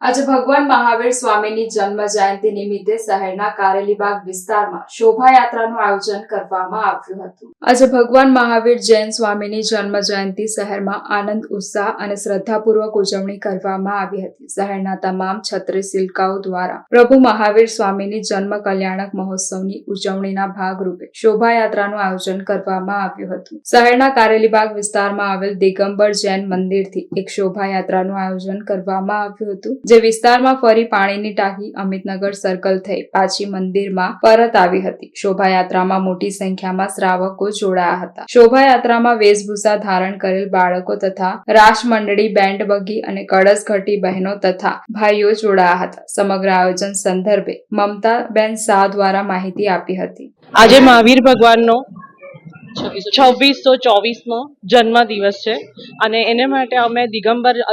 આજે ભગવાન મહાવીર સ્વામીની જન્મ જયંતિ નિમિત્તે શહેરના કારેલીબાગ વિસ્તારમાં શોભાયાત્રાનું આયોજન કરવામાં આવ્યું હતું। આજે ભગવાન મહાવીર જૈન સ્વામીની જન્મ જયંતિ શહેરમાં આનંદ ઉત્સાહ અને શ્રદ્ધાપૂર્વક ઉજવણી કરવામાં આવી હતી। શહેરના તમામ છત્રી સિલકાઓ દ્વારા પ્રભુ મહાવીર સ્વામીની જન્મ કલ્યાણક મહોત્સવની ઉજવણીના ભાગરૂપે શોભાયાત્રાનું આયોજન કરવામાં આવ્યું હતું। શહેરના કારેલીબાગ વિસ્તારમાં આવેલ દિગંબર જૈન મંદિરથી એક શોભાયાત્રાનું આયોજન કરવામાં આવ્યું હતું, જે વિસ્તારમાં ફરી પાણીની ટાંકી અમિતનગર સર્કલ થઈ પાછી મંદિરમાં પરત આવી હતી। શોભાયાત્રામાં મોટી સંખ્યામાં શ્રાવકો જોડાયા હતા। શોભાયાત્રામાં વેશભૂષા ધારણ કરેલ બાળકો તથા રાસ મંડળી, બેન્ડ બગી અને કળશઘટી બહેનો તથા ભાઈઓ જોડાયા હતા। સમગ્ર આયોજન સંદર્ભે મમતાબેન શાહ દ્વારા માહિતી આપી હતી। આજે મહાવીર ભગવાનનો 2624મો જન્મ દિવસ છે અને એને માટે અમે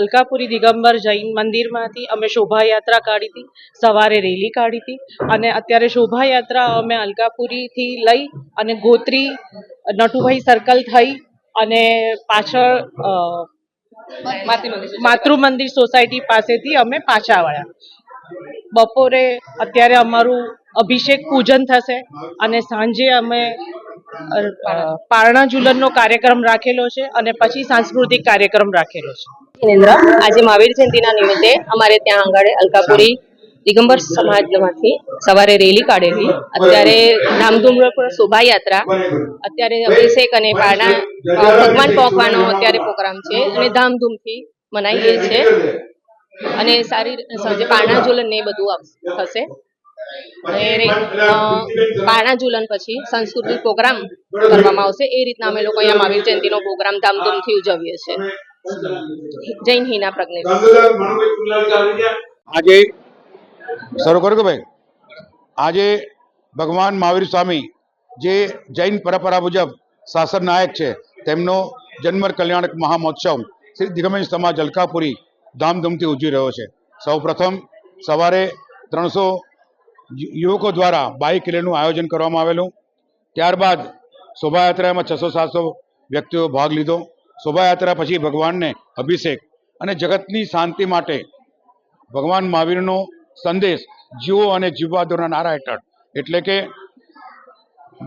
અલકાપુરી દિગંબર જૈન મંદિરમાંથી અમે શોભાયાત્રા કાઢી હતી। સવારે રેલી કાઢી હતી અને અત્યારે શોભાયાત્રા અમે અલકાપુરીથી લઈ અને ગોત્રી નટુભાઈ સર્કલ થઈ અને પાછળ માતૃ મંદિર સોસાયટી પાસેથી અમે પાછા વળ્યા। બપોરે અત્યારે અમારું અભિષેક પૂજન થશે અને સાંજે અમે પારણા ઝુલનનો કાર્યક્રમ રાખેલો છે અને પછી સાંસ્કૃતિક કાર્યક્રમ રાખેલો છે। આજે મહાવીર જયંતિના નિમિત્તે અમારે ત્યાં આગળ અલકાપુરી દિગંબર સમાજમાંથી સવારે રેલી કાઢેલી। અત્યારે ધામધૂમ શોભાયાત્રા, અત્યારે અભિષેક અને પારણા ભગવાન પહોંચવાનો અત્યારે પ્રોગ્રામ છે અને ધામધૂમથી મનાવીએ છે અને સારી સાંજે પારણા ઝુલન ને બધું થશે અને પારણા ઝુલન પછી સાંસ્કૃતિક પ્રોગ્રામ કરવામાં આવશે। એ રીતના અમે લોકો અહીંયા મહાવીર જયંતિનો પ્રોગ્રામ ધામધૂમથી ઉજવીએ છીએ। જૈન હિના પ્રજ્ઞેશ। આજે શરૂ કરો કે ભાઈ, આજે ભગવાન મહાવીર સ્વામી જે જૈન પરંપરા મુજબ શાસન નાયક છે, તેમનો જન્મ કલ્યાણક મહામહોત્સવ શ્રી દિગંબર સમાજ અલકાપુરી ધામધૂમથી ઉજવી રહ્યો છે। સૌ પ્રથમ સવારે 300 યુવકો દ્વારા બાઇક રેલીનું આયોજન કરવામાં આવેલું। ત્યારબાદ શોભાયાત્રામાં 600-700 વ્યક્તિઓ ભાગ લીધો। શોભાયાત્રા પછી ભગવાનને અભિષેક અને જગતની શાંતિ માટે ભગવાન મહાવીરનો સંદેશ જીવો અને જીવવા દોના નારા હેઠળ, એટલે કે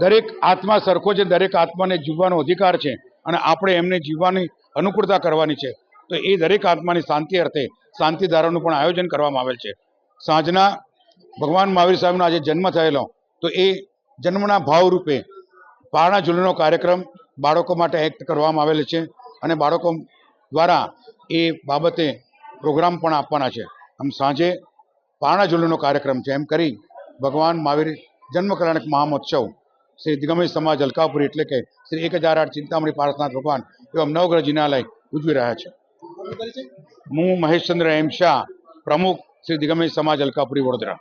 દરેક આત્મા સરખો છે, દરેક આત્માને જીવવાનો અધિકાર છે અને આપણે એમને જીવવાની અનુકૂળતા કરવાની છે, તો એ દરેક આત્માની શાંતિ અર્થે શાંતિધારાનું પણ આયોજન કરવામાં આવેલ છે। સાંજના ભગવાન મહાવીર સ્વામીનો આજે જન્મ થયેલો, તો એ જન્મના ભાવરૂપે પારણા ઝુલનનો કાર્યક્રમ બાળકો માટે એક્ટ કરવામાં આવેલ છે અને બાળકો દ્વારા એ બાબતે પ્રોગ્રામ પણ આપવાના છે। આમ સાંજે પારણા ઝુલનનો કાર્યક્રમ છે। એમ કરી ભગવાન મહાવીર જન્મ કલ્યાણક મહામહોત્સવ શ્રી દિગંબર સમાજ અલકાપુરી એટલે કે શ્રી 1008 ચિંતામણી પાર્થનાથ ભગવાન એવં નવગ્રહ જિનાલય ઉજવી રહ્યા છે। હું મહેશચંદ્ર એમ શાહ, પ્રમુખ શ્રી દિગંબર સમાજ અલકાપુરી વડોદરા।